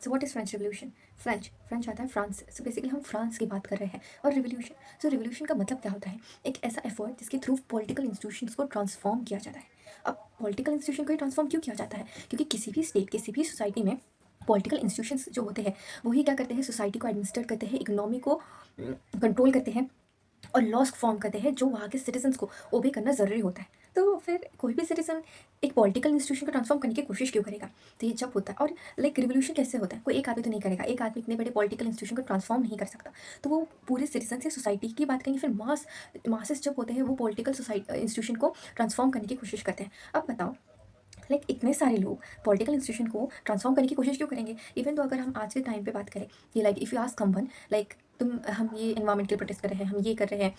So what is French revolution? French आता है France से। सो बेसिकली हम फ्रांस की बात कर रहे हैं। और रिवॉल्यूशन, सो रिवॉल्यूशन का मतलब क्या होता है? एक ऐसा एफर्ट जिसके थ्रू पॉलिटिकल इंस्टीट्यूशंस को ट्रांसफॉर्म किया जाता है। अब पॉलिटिकल इंस्टीट्यूशन को ही ट्रांसफॉर्म क्यों किया जाता है? क्योंकि किसी भी स्टेट, किसी भी सोसाइटी में पॉलिटिकल इंस्टीट्यूशंस जो होते हैं वही क्या करते हैं, सोसाइटी को एडमिनिस्ट्रेट करते हैं, इकोनॉमी को कंट्रोल करते हैं और लॉज फॉर्म करते हैं जो वहाँ के सिटीजन्स को ओबे करना ज़रूरी होता है। तो फिर कोई भी सिटीजन एक पॉलिटिकल इंस्टीट्यूशन को ट्रांसफॉर्म करने की कोशिश क्यों करेगा? तो ये जब होता है, और लाइक रिवोल्यूशन कैसे होता है? कोई एक आदमी तो नहीं करेगा, एक आदमी इतने बड़े पॉलिटिकल इंस्टीट्यूशन को ट्रांसफॉर्म नहीं कर सकता। तो वो पूरे सिटीजन से सोसाइटी की बात करेंगे, फिर मासेस जब होते हैं वो पॉलिटिकल इंस्टीट्यूशन को ट्रांसफॉर्म करने की कोशिश करते हैं। अब बताओ, लाइक इतने सारे लोग पॉलिटिकल इंस्टीट्यूशन को ट्रांसफॉर्म करने की कोशिश क्यों करेंगे? इवन तो अगर हम आज के टाइम पे बात करें कि like if you ask someone like तुम, हम ये एनवायरमेंट के लिए प्रोटेस्ट कर रहे हैं, हम ये कर रहे हैं,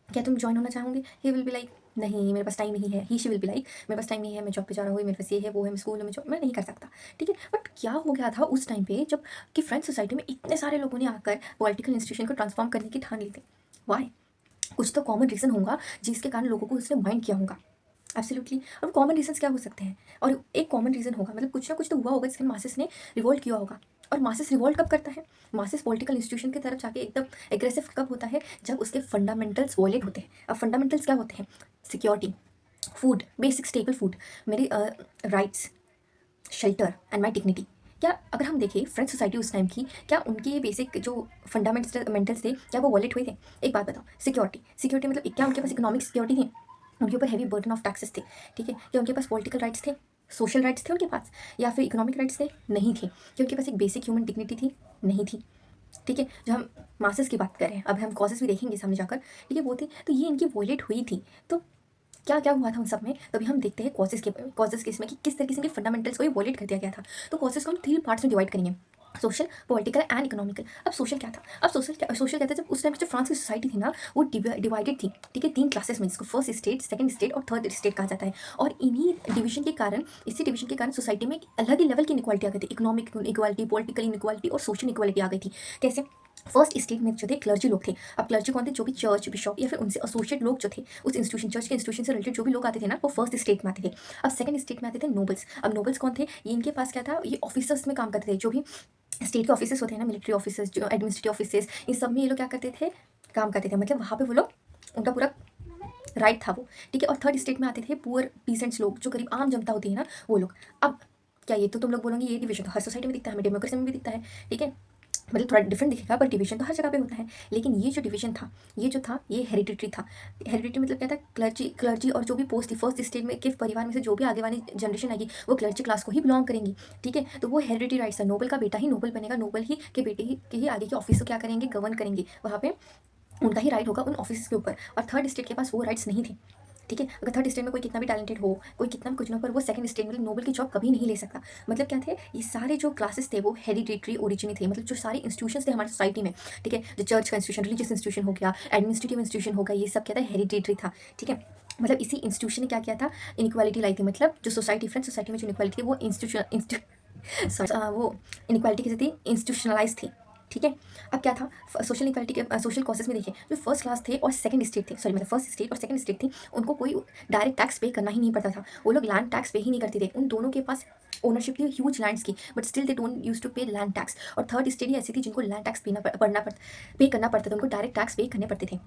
क्या तुम जॉइन होना चाहोगे? ही विल बी लाइक नहीं, मेरे पास टाइम नहीं है। ही शी विल बी लाइक मेरे पास टाइम नहीं है, मैं जॉब पे जा रहा हूँ, मेरे पास ये है वो है, मैं स्कूल में जॉब मैं नहीं कर सकता। ठीक है, बट क्या हो गया था उस टाइम पे जब कि फ्रेंच सोसाइटी में इतने सारे लोगों ने आकर पॉलिटिकल इंस्टीट्यूशन को ट्रांसफॉर्म करने की ठान ली थी? वाई? कुछ तो कॉमन रीज़न होगा जिसके कारण लोगों को उसने माइंड किया होगा। एब्सोल्युटली। और कॉमन रीजंस क्या हो सकते हैं? और एक कॉमन रीज़न होगा, मतलब कुछ ना कुछ तो हुआ होगा जिसके मासेस ने रिवोल्ट किया होगा। और मासेस रिवोल्ट कब करता है? मासेस पॉलिटिकल इंस्टीट्यूशन की तरफ जाके एकदम एग्रेसिव कब होता है? जब उसके फंडामेंटल्स वॉयलेट होते हैं। अब फंडामेंटल्स क्या होते हैं? Security, food, basic stable food, मेरी rights, shelter and my dignity. क्या अगर हम देखें फ्रेंच सोसाइटी उस टाइम की, क्या उनके ये बेसिक जो फंडामेंटल्स थे क्या वो वॉलेट हुए थे? एक बात बताओ, सिक्योरिटी मतलब क्या उनके पास इकोनॉमिक सिक्योरिटी थी? उनके ऊपर हैवी बर्डन ऑफ टैक्सेस थे। ठीक है, क्या उनके पास पॉलिटिकल राइट्स थे? सोशल राइट्स थे उनके पास? या फिर इकोनॉमिक राइट्स थे? नहीं थे। क्या उनके पास एक बेसिक ह्यूमन डिग्निटी थी? नहीं थी। ठीक है, जब हम मासेस की बात करें, अब हम कॉजेस भी देखेंगे सामने जाकर, ठीक है, वो थे, तो ये इनकी वॉयलेट हुई थी। तो क्या क्या हुआ था उन सब में? तभी हम देखते हैं कॉजेस के इसमें कि किस तरीके से इनके फंडामेंटल्स को ये वॉयलेट कर दिया गया था। तो कॉजेस को हम 3 पार्ट्स में डिवाइड करेंगे, सोशल, पॉलिटिकल एंड इकोनॉमिकल। अब सोशल क्या था? अब सोशल क्या था? जब उस टाइम जो फ्रांस की सोसाइटी थी ना, वो डिवाइडेड थी। ठीक है, 3 क्लासेस में, जिसको फर्स्ट स्टेट, सेकंड स्टेट और थर्ड स्टेट कहा जाता है। और इन्हीं डिवीजन के कारण, इसी डिवीजन के कारण सोसाइटी में एक अलग ही लेवल की इनक्वालिटी आ गई थी। इकोनॉमिक इक्वालिटी, पॉलिटिकल इनक्वालिटी और सोशल इक्वालिटी आ गई थी। कैसे? फर्स्ट स्टेट में जो थे क्लर्जी लोग थे। अब क्लर्जी कौन थे? जो भी चर्च बिशप या फिर उनसे एसोसिएट लोग जो थे, उस इंस्टीट्यूशन, चर्च के इंस्टीट्यूशन से रिलेटेड जो भी लोग आते थे ना, वो फर्स्ट स्टेट में आते थे। अब सेकंड स्टेट में आते थे नोबल्स। अब नोबल्स कौन थे? ये इनके पास क्या था? ये ऑफिसर्स में काम करते थे, जो भी स्टेट के ऑफिसर्स होते हैं ना, मिलिट्री ऑफिसर्स, जो एडमिनिस्ट्रेटिव ऑफिसर्स, इन सब में ये लोग क्या करते थे? काम करते थे। मतलब वहाँ पे वो लोग, उनका पूरा राइट था वो। ठीक है, और थर्ड स्टेट में आते थे पुअर पीसेंट्स लोग, जो गरीब आम जनता होती है ना, वो लोग। अब क्या ये तो तुम लोग बोलोगे ये डिवीजन तो हर सोसाइटी में दिखता है, हमें डेमोक्रेसी में भी दिखता है। ठीक है, मतलब थोड़ा डिफरेंट दिखेगा, पर डिवीजन तो हर जगह पे होता है। लेकिन ये जो डिवीजन था, ये जो था, ये हेरिडिटरी था। हेरिडिटरी मतलब क्या था? क्लर्जी और जो भी पोस्ट थी फर्स्ट स्टेट में के परिवार में से जो भी आगे वाली जनरेशन आएगी, वो क्लर्जी क्लास को ही बिलोंग करेंगी। ठीक है, तो वो हेरिडिटरी राइट्स है। नोबल का बेटा ही नोबल बनेगा, नोबल ही के बेटे ही के ही आगे के ऑफिस को क्या करेंगे? गवर्न करेंगे। वहाँ पे उनका ही राइट होगा उन ऑफिस के ऊपर। और थर्ड स्टेट के पास वो राइट्स नहीं थे। ठीक है, अगर थर्ड स्टेट में कोई कितना भी टैलेंटेड हो, कोई कितना भी कुछ ना, पर वो सेकंड स्टेट में नोबल की जॉब कभी नहीं ले सकता। मतलब क्या थे? ये सारे जो क्लासेस थे वो हेरिडिटरी ओरिजिन थे। मतलब जो सारे इंस्टीट्यूशंस थे हमारी सोसाइटी में, ठीक है, जो चर्च का इंस्टीट्यूशन, रिलीजियस इंस्टीट्यूशन हो गया, एडमिनिस्ट्रेटिव इंस्टीट्यूशन हो गया, ये सब क्या था? हेरिडिटरी था। ठीक है, मतलब इसी इंस्टीट्यूशन ने क्या किया था? इनक्वालिटी लाई थी। मतलब जो सोसाइटी, फ्रेंच सोसाइटी में जो इनक्वालिटी थी वो वो इनक्वालिटी कैसे थी? इंस्टीट्यूशनलाइज थी। ठीक है, अब क्या था? सोशल इक्वालिटी के सोशल कॉसेस में देखिए, जो फर्स्ट क्लास थे और सेकंड स्टेट थे, सॉरी मतलब फर्स्ट स्टेट और सेकंड स्टेट थी, उनको कोई डायरेक्ट टैक्स पे करना ही नहीं पड़ता था। वो लोग लैंड टैक्स पे ही नहीं करते थे। उन दोनों के पास ओनरशिप थी ह्यूज लैंड्स की, but still they don't use to pay land tax. और थर्ड स्टेट ही ऐसी थी जिनको लैंड टैक्स पे करना पड़ता था, उनको डायरेक्ट टैक्स पे करने पड़ते थे।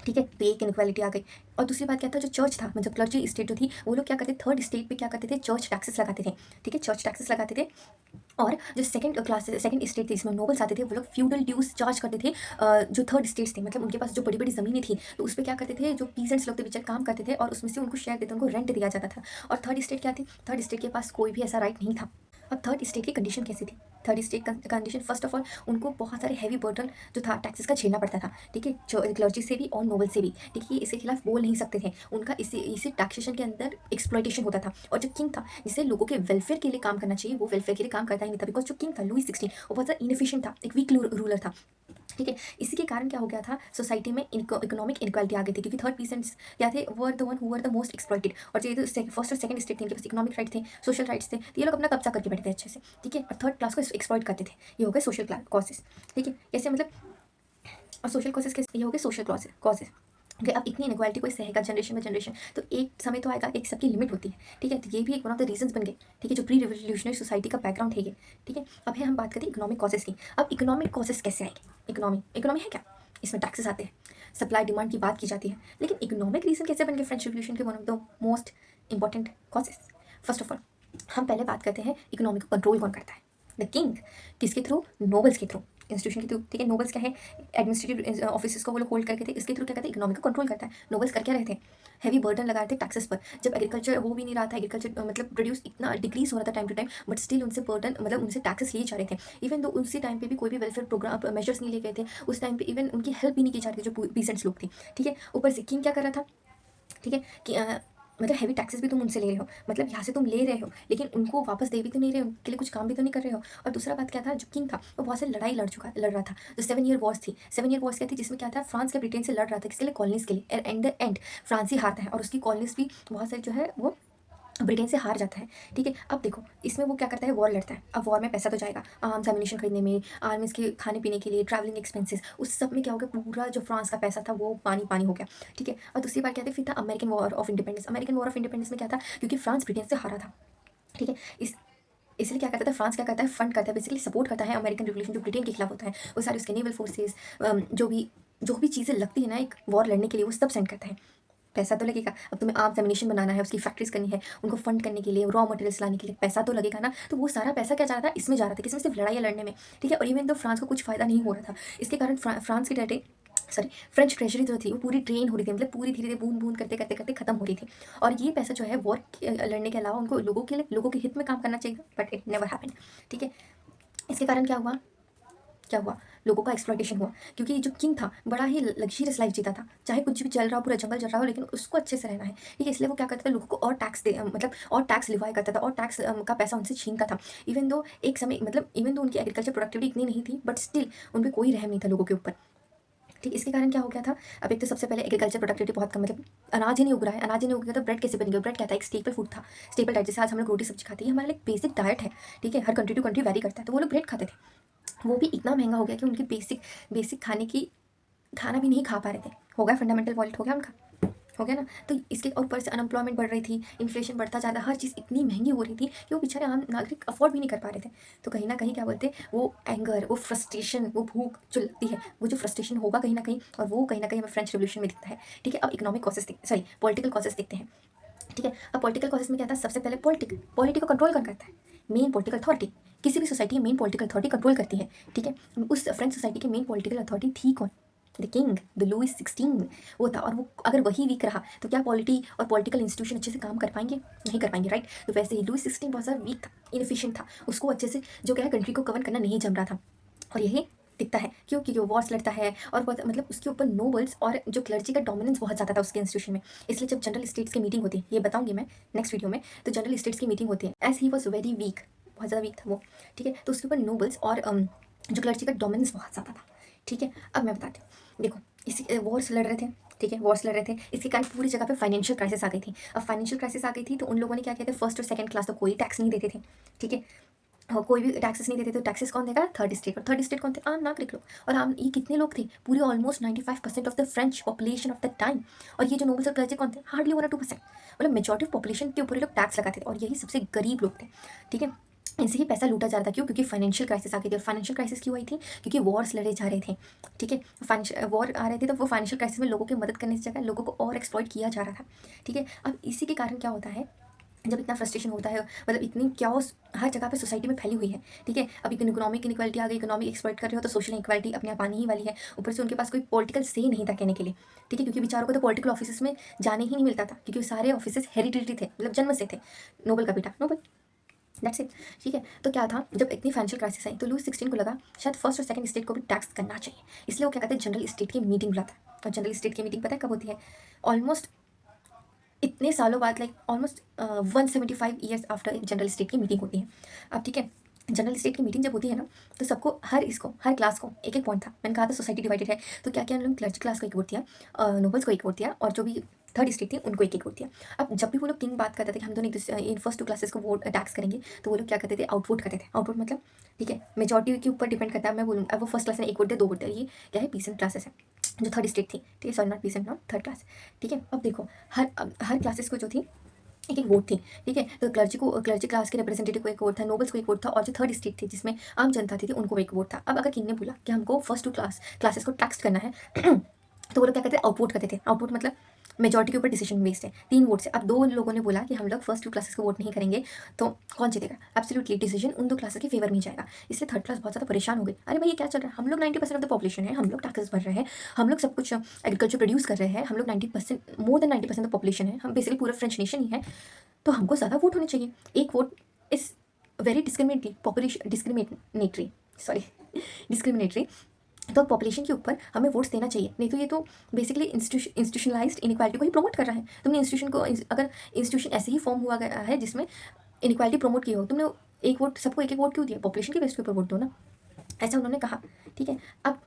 ठीक है, तो एक इनक्वालिटी आ गई। और दूसरी बात क्या था? जो चर्च था, मतलब क्लर्जी स्टेट जो थी, वो लोग क्या करते थे? थर्ड स्टेट पे क्या करते थे? चर्च टैक्सेस लगाते थे। ठीक है, चर्च टैक्सेस लगाते थे। और जो सेकंड स्टेट थी, इसमें नोबल्स आते थे, वो लोग फ्यूडल ड्यूज चार्ज करते थे। जो थर्ड स्टेट्स थे, मतलब उनके पास जो बड़ी बड़ी ज़मीनें थी, तो उस पर क्या करते थे? जो पीसेंट्स लोग थे, बेचारे काम करते थे, और उसमें से उनको शेयर देते, उनको रेंट दिया जाता था। और थर्ड स्टेट क्या थी? थर्ड स्टेट के पास कोई भी ऐसा राइट नहीं था। अब थर्ड स्टेट की कंडीशन कैसी थी? थर्ड स्टेट का कंडीशन, फर्स्ट ऑफ ऑल उनको बहुत सारे हैवी बर्डन जो था टैक्सेस का झेलना पड़ता था। ठीक है, क्लर्जी से भी और नोबल से भी। ठीक है, इसके खिलाफ बोल नहीं सकते थे। उनका इसी टैक्सेशन के अंदर एक्सप्लॉइटेशन होता था। और जो किंग था, जिसे लोगों के वेलफेयर के लिए काम करना चाहिए, वो वेलफेयर के लिए काम करता ही नहीं था। बिकॉज जो किंग था लुई 16, वो बहुत ज़्यादा इनफिशिएंट था, एक वीक रूलर था। ठीक है, इसी के कारण क्या हो गया था? सोसाइटी में इकोनॉमिक इनक्वालिटी आ गई थी, क्योंकि थर्ड पीसेंट्स क्या थे? वो the one who were the most exploited. और जो फर्स्ट और सेकंड स्टेट थे, इनके पास इकोनॉमिक राइट थे, सोशल राइट्स थे, तो ये लोग अपना कब्जा करके बैठे थे अच्छे से। ठीक है, और थर्ड क्लास को एक्सप्लॉइट करते थे। ये हो गए सोशल कॉसेस। ठीक है, कैसे मतलब? और सोशल कॉसेस कैसे? ये हो गए सोशल कॉसेस। कि अब इतनी इनक्वालिटी कोई सहेगा जनरेशन बाय जनरेशन, तो एक समय तो आएगा, एक सबकी लिमिट होती है, ठीक है। तो ये भी एक वन ऑफ द रीजंस बन गए, ठीक है, जो प्री रिवोल्यूशनरी सोसाइटी का बैकग्राउंड है ये, ठीक है। अब है हम बात करते हैं इकोनॉमिक कॉजेस की। अब इकोनॉमिक कॉजेस कैसे आएंगे? इकोनॉमी इकोनॉमी है क्या? इसमें टैक्सेस आते हैं, सप्लाई डिमांड की बात की जाती है, लेकिन इकोनॉमिक रीजन कैसे बन गए फ्रेंच रिवोल्यूशन के one of the most important causes? First of all हम पहले बात करते हैं इकोनॉमी को कंट्रोल कौन करता है? The king. किसके थ्रू? नोबल्स के थ्रू, इंस्टीट्यूशन के थ्रू, ठीक है। नोबल्स क्या है? एडमिनिस्ट्रेटिव ऑफिस को वो लोग होल्ड करके थे, इसके थ्रू क्या करते हैं? इकोनॉमी को कंट्रोल करता है। नोबल्स कर क्या रहे थे? हैवी बर्डन लगा रहे थे टैक्सेस पर। जब एग्रीकल्चर हो भी नहीं रहा था, एग्रीकल्चर मतलब प्रोड्यूस इतना डिक्रीज हो रहा था time to time, but still उनसे बर्डन मतलब उनसे टैक्सेस लिए जा रहे थे। इवन दो उसी टाइम पे भी कोई भी वेलफेयर प्रोग्राम मेजर्स नहीं ले गए थे, उस टाइम पे इवन उनकी हेल्प भी नहीं की जा रही थी जो पीसेंट्स लोग थी, ठीक है। ऊपर से किंग क्या कर रहा था, ठीक है, कि मतलब हैवी टैक्सेस भी तुम उनसे ले रहे हो, मतलब यहाँ से तुम ले रहे हो लेकिन उनको वापस दे भी तो नहीं रहे हो, उनके लिए कुछ काम भी तो नहीं कर रहे हो। और दूसरा बात क्या था, जो किंग था वो बहुत से लड़ाई लड़ रहा था। जो 7 ईयर वॉर्स थी, 7 ईयर वॉर्स क्या थी, जिसमें क्या था, फ्रांस के ब्रिटेन से लड़ रहा था, किसके लिए? कॉलोनीज के लिए। एंड द एंड फ्रांस ही हारता है और उसकी कॉलोनीज भी बहुत सारी जो है वो ब्रिटेन से हार जाता है, ठीक है। अब देखो इसमें वो क्या करता है, वॉर लड़ता है। अब वॉर में पैसा तो जाएगा, आर्म्स एम्यूनिशन खरीदने में, आर्मीज के खाने पीने के लिए, ट्रैवलिंग एक्सपेंसेस, उस सब में क्या हो गया, पूरा जो फ्रांस का पैसा था वो पानी पानी हो गया, ठीक है। और दूसरी बात क्या थी, फिर था American war of independence. American war of independence में क्या था, क्योंकि फ्रांस ब्रिटेन से हारा था, ठीक है। इस इसलिए क्या करता था, फ्रांस क्या करता है, फंड करता है, बेसिकली सपोर्ट करता है अमेरिकन रिवोल्यूशन जो ब्रिटेन के खिलाफ होता है। वो सारे उसके नेवल फोर्सेस, जो भी चीज़ें लगती है ना एक वॉर लड़ने के लिए, वो सब सेंड करता है। पैसा तो लगेगा, अब तुम्हें आर्म्स एमिनेशन बनाना है, उसकी फैक्ट्रीज करनी है, उनको फंड करने के लिए, रॉ मटेरियल्स लाने के लिए पैसा तो लगेगा ना। तो वो सारा पैसा क्या जा रहा था, इसमें जा रहा था, किसमें? सिर्फ लड़ाई लड़ने में, ठीक है। और इवन तो फ्रांस को कुछ फायदा नहीं हो रहा था, इसके कारण फ्रांस की फ्रेंच ट्रेजरी जो थी वो पूरी ड्रेन हो रही थी, मतलब पूरी धीरे धीरे बूंद बूंद करते करते करते खत्म हो रही थी। और ये पैसा जो है वॉर लड़ने के अलावा उनको लोगों के लिए, लोगों के हित में काम करना चाहिए, बट इट नेवर हैपेंड, ठीक है। इसके कारण क्या हुआ, लोगों का एक्सप्लॉयटेशन हुआ, क्योंकि जो किंग था बड़ा ही लग्जरियस लाइफ जीता था, चाहे कुछ भी चल रहा हो, पूरा जंगल चल रहा हो, लेकिन उसको अच्छे से रहना है, ठीक है। इसलिए वो क्या करता था, लोगों को और टैक्स दे मतलब और टैक्स लिवाई करता था, और टैक्स का पैसा उनसे छीनता था। इवन दो एक समय मतलब इवन दो उनकी एग्रीकल्चर प्रोडक्टिविटी इतनी नहीं थी, बट स्टिल उन पर कोई रहम नहीं था लोगों के ऊपर, ठीक। इसके कारण क्या हो गया था, अब एक तो सबसे पहले एग्रीकल्चर प्रोडक्टिविटी बहुत कम, मतलब अनाज ही नहीं उग रहा है, अनाज ही नहीं उग गया तो ब्रेड कैसे बनेगा? ब्रेड क्या था, एक स्टेपल फूड था, स्टेपल डाइट, जैसे आज हम लोग रोटी सब्जी खाते हैं, हमारा एक बेसिक डाइट है, ठीक है। हर कंट्री टू कंट्री वैरी करता है, तो वो लोग ब्रेड खाते थे। वो भी इतना महंगा हो गया कि उनकी बेसिक बेसिक खाना भी नहीं खा पा रहे थे। हो गया फंडामेंटल वॉलेट, हो गया उनका, हो गया ना। तो इसके ऊपर से अनएम्प्लॉयमेंट बढ़ रही थी, इन्फ्लेशन बढ़ता ज़्यादा, हर चीज़ इतनी महंगी हो रही थी कि वो बेचारे आम नागरिक अफोर्ड भी नहीं कर पा रहे थे। तो कहीं ना कहीं क्या बोलते, वो एंगर, वो फ्रस्ट्रेशन, वो भूख जो लगती है, वो जो फ्रस्ट्रेशन होगा कहीं ना कहीं, और वो कहीं ना कहीं हमें फ्रेंच रेवोल्यूशन में दिखता है, ठीक है। अब economic causes sorry political causes देखते हैं, ठीक है। अब पॉलिटिकल कॉसेस में क्या था, सबसे पहले पॉलिटी को कंट्रोल कौन करता है? Main political authority. किसी भी सोसाइटी में मेन पॉलिटिकल अथॉरिटी कंट्रोल करती है, ठीक है। उस फ्रेंच सोसाइटी की मेन पॉलिटिकल अथॉरिटी थी कौन? द किंग, द लुइस 16 वो था। और वो अगर वही वीक रहा तो क्या पॉलिटी और पॉलिटिकल इंस्टीट्यूशन अच्छे से काम कर पाएंगे? नहीं कर पाएंगे, राइट। तो वैसे ही लुइस 16 बहुत ज़्यादा वीक था, इनफिशिएंट था, उसको अच्छे से जो क्या है कंट्री को गवर्न करना नहीं जम रहा था। और यही दिखता है क्यों, क्योंकि वो वॉर्स लड़ता है, और बहुत मतलब उसके ऊपर नोबल्स और जो क्लर्जी का डोमिनेंस बहुत ज़्यादा था उसके इंस्टीट्यूशन में। इसलिए जब जनरल स्टेट्स की मीटिंग होती है, ये बताऊंगी मैं नेक्स्ट वीडियो में, तो जनरल स्टेट्स की मीटिंग होती है, as he was very weak, बहुत ज़्यादा वीक था वो, ठीक है। तो उसके ऊपर नोबल्स और जो क्लर्जी का डोमिनेंस बहुत ज़्यादा था, ठीक है। अब मैं बताती हूँ, देखो इसी वॉर्स लड़ रहे थे, ठीक है, वॉर्स लड़ रहे थे, इसके कारण पूरी जगह पे फाइनेंशियल क्राइसिस आ गई थी। अब फाइनेंशियल क्राइसिस आ गई थी तो उन लोगों ने क्या किया था, फर्स्ट और सेकंड क्लास तो कोई टैक्स नहीं देते थे, ठीक है। कोई भी टैक्सेस नहीं देते, तो टैक्सेस कौन देगा? Third state. और थर्ड स्टेट कौन थे? आम नागरिक लोग। और आम ये कितने लोग थे? पूरे almost 95% of the French population of the time. और ये जो नोबल्स और क्लर्जी कौन थे? हार्डली 1 or 2%, मतलब मेजॉरिटी ऑफ पॉपुलेशन के ऊपर ये लोग टैक्स लगाते थे, और यही सबसे गरीब लोग थे, ठीक है। इनसे ही पैसा लूटा जा रहा था, क्यों? क्योंकि फाइनेंशियल क्राइसिस आ गई थी। और फाइनेंशियल क्राइसिस क्यों आई थी? क्योंकि वॉर्स लड़े जा रहे थे, ठीक है। फाइनेंशियल वॉर आ रहे थे, तो वो फाइनेंशियल क्राइसिस में लोगों की मदद करने की जगह लोगों को और एक्सप्लॉइट किया जा रहा था, ठीक है। अब इसी के कारण क्या होता है, जब इतना फ्रस्ट्रेशन होता है, मतलब इतनी क्याओस हर जगह पे सोसाइटी में फैली हुई है, ठीक है। अब इकोनॉमिक इनक्वालिटी आ गई, इकोनॉमिक एक्सप्लॉइट कर रहे हो तो सोशल इनक्वालिटी अपने आप आने ही वाली है। ऊपर से उनके पास कोई पॉलिटिकल से नहीं था कहने के लिए, ठीक है, क्योंकि बेचारों को तो पॉलिटिकल ऑफिस में जाने ही नहीं मिलता था, क्योंकि सारे ऑफिस हेरिडिटरी थे, मतलब जन्म से थे। नोबल का बेटा नोबल, दैट्स इट, ठीक है। तो क्या था, जब इतनी फाइनेंशियल क्राइसिस आई तो लुइस 16 को लगा शायद फर्स्ट और सेकंड स्टेट को भी टैक्स करना चाहिए, इसलिए वो क्या कहते हैं, जनरल स्टेट की मीटिंग बुलाता है। और जनरल स्टेट की मीटिंग पता है कब होती है? ऑलमोस्ट इतने सालों बाद, लाइक ऑलमोस्ट 175 ईयर्स आफ्टर एक जनरल स्टेट की मीटिंग होती है। अब ठीक है, जनरल स्टेट की मीटिंग जब होती है ना, तो सबको हर क्लास को एक एक पॉइंट था। मैंने कहा था सोसाइटी डिवाइडेड है, तो क्या क्या उन्होंने क्लर्जी क्लास को एक वोट दिया, नोबल्स को एक वोट दिया, और जो भी थर्ड स्टेट थी उनको एक एक वोट दिया। अब जब भी वो लोग किंग बात करते थे कि हम दोनों इन फर्स्ट 2 क्लासेस को वोट टैक्स करेंगे, तो वो लोग क्या करते थे, आउटवोट करते थे। आउटवोट मतलब, ठीक है, मेजॉरिटी के ऊपर डिपेंड करता है। मैं बोलूँ अब वो फर्स्ट क्लास ने एक वोट दिया, 2 वोट दिया, ये क्या है, पीसेंट क्लासेस है, जो थर्ड स्टेट थी, ठीक है, sorry not pheasant, not third class, ठीक है। अब देखो हर क्लासेस को जो थी एक एक वोट थी, ठीक है। तो क्लर्जी क्लास के रिप्रेजेंटेटिव को एक वोट था, नोबल्स को एक वोट था, और जो थर्ड स्टेट थी जिसमें आम जनता थी उनको एक वोट था। अब अगर किंग ने बोला कि हमको फर्स्ट टू क्लासेस को टैक्स करना है तो वो लोग क्या करते थे, आउटवोट करते थे। आउटवोट मतलब मेजॉरिटी के ऊपर डिसीजन बेस्ड है, 3 वोट से। अब 2 लोगों ने बोला कि हम लोग फर्स्ट 2 क्लासेस को वोट नहीं करेंगे, तो कौन जीतेगा? एब्सोल्युटली डिसीजन उन 2 क्लासेस के फेवर में ही जाएगा। इसलिए थर्ड क्लास बहुत ज़्यादा परेशान हो गई। अरे भाई ये क्या चल रहा है? हम लोग 90% ऑफ द पॉपुलेशन है, हम लोग टैक्सेस भर रहे हैं, हम लोग सब कुछ एग्रीकल्चर प्रोड्यूस कर रहे हैं, हम लोग 90% more than 90% of the population है, हम बेसिकली पूरा फ्रेंच नेशन ही है, तो हमको ज़्यादा वोट होने चाहिए। एक वोट इज़ वेरी डिस्क्रिमिनेटरी तो पॉपुलेशन के ऊपर हमें वोट्स देना चाहिए, नहीं तो ये तो बेसिकली इंस्टीट्यूशनलाइज्ड इनइक्वालिटी को ही प्रमोट कर रहा है। तुमने इंस्टीट्यूशन को अगर इंस्टीट्यूशन ऐसे ही फॉर्म हुआ गया है जिसमें इनइक्वालिटी प्रमोट की हो, तुमने एक वोट सबको एक एक वोट क्यों दिया? पॉपुलेशन के बेस के ऊपर वोट दो ना, ऐसा उन्होंने कहा, ठीक है। अब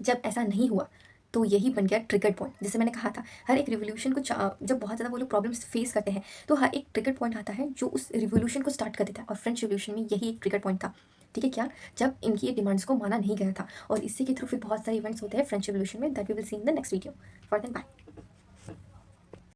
जब ऐसा नहीं हुआ तो यही बन गया ट्रिगर पॉइंट। जैसे मैंने कहा था, हर एक रिवोल्यूशन को जब बहुत ज़्यादा वो लोग प्रॉब्लम्स फेस करते हैं तो हर एक ट्रिगर पॉइंट आता है जो उस रिवोल्यूशन को स्टार्ट कर देता है, और फ्रेंच रिवोल्यूशन में यही एक ट्रिगर पॉइंट था, ठीक है। क्या? जब इनकी ये डिमांड्स को माना नहीं गया था, और इसी के थ्रू फिर बहुत सारे इवेंट्स होते हैं फ्रेंच रिवोल्यूशन में, that we will see in the next video. For then bye.